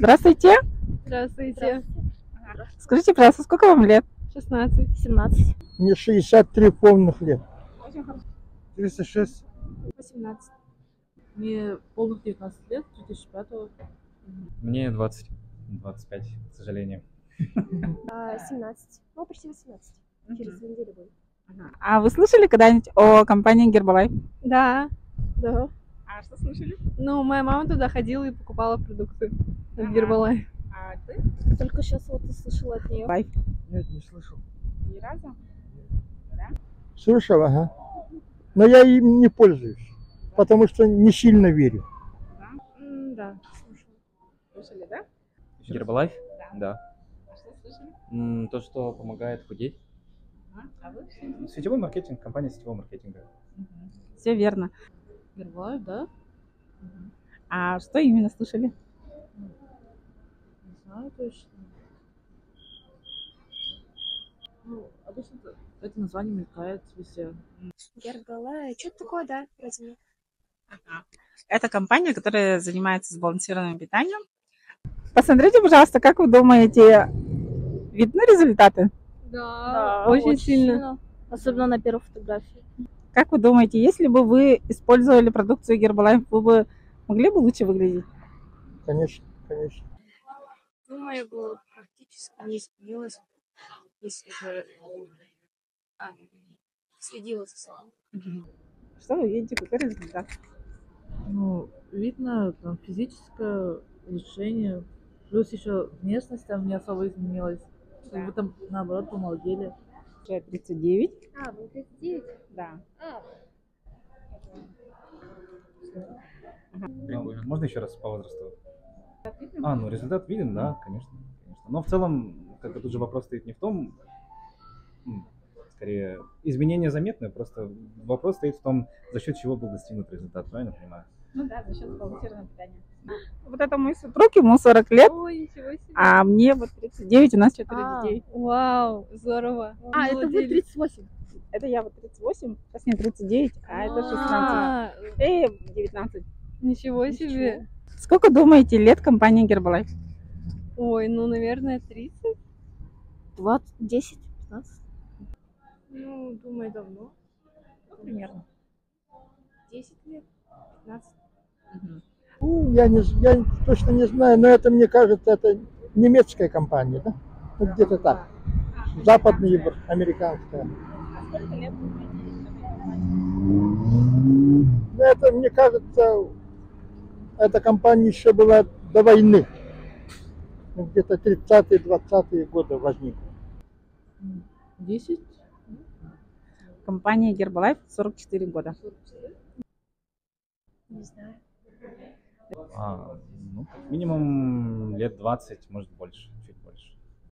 Здравствуйте. Здравствуйте. Скажите, пожалуйста, сколько вам лет? 16. 17. Мне 63 полных лет. 36. 18. Мне полных 19 лет, 2005. Мне 25, к сожалению. 17. Ну, почти 18. Через 2 недели будет. А вы слышали когда-нибудь о компании Herbalife? Да. Да. А что слышали? Ну, моя мама туда ходила и покупала продукты от Ага. Herbalife. А ты? Только сейчас вот услышала от нее. Нет, не слышал. Ни разу? Слышал, ага. Но я им не пользуюсь, потому что не сильно верю. Да. Слышали, да? Herbalife? Да. А что слышали? То, что помогает худеть. А вы? Сетевой маркетинг, компания сетевого маркетинга. Все верно. Herbalife, да? А что именно слышали? Не знаю точно. Ну, обычно это название мелькает везде. Herbalife. Что-то такое, да, вроде. Это компания, которая занимается сбалансированным питанием. Посмотрите, пожалуйста, как вы думаете, видны результаты? Да, очень сильно. Особенно на первой фотографии. Как вы думаете, если бы вы использовали продукцию Herbalife, вы бы могли бы лучше выглядеть? Конечно, конечно. Думаю, бы практически не изменилось, если бы следила за собой. Что вы видите, какой результат? Ну, видно там физическое улучшение. Плюс еще внешность там не особо изменилась. Как будто наоборот помолодели. Уже 39. Вы 39? Да. Можно еще раз по возрасту? Ну результат виден, да, конечно. Но в целом, как бы тут же вопрос стоит не в том, скорее, изменения заметны, просто вопрос стоит в том, за счет чего был достигнут результат, правильно понимаю? Ну да, за счет сбалансированного питания. Вот это мой супруг, ему 40 лет, Ой, ничего себе. а мне вот 39, у нас 4 детей. Вау, здорово. Это вы 38. Это я вот 38, сейчас мне 39, а это 16. 19. Ничего себе. Сколько думаете лет компании Herbalife? Ой, ну, наверное, 30. 20, 10, 15. Ну, думаю, давно. Примерно. 10 лет, 15. Ну, я точно не знаю, но это, мне кажется, это немецкая компания, да? Ну, где-то так. Западная, американская. А сколько лет вы думаете? Но это, мне кажется, эта компания еще была до войны. Ну, где-то 30-е, 20-е годы возникла. 10? Компания Herbalife 44 года. Не знаю. Ну, как минимум лет 20, может больше.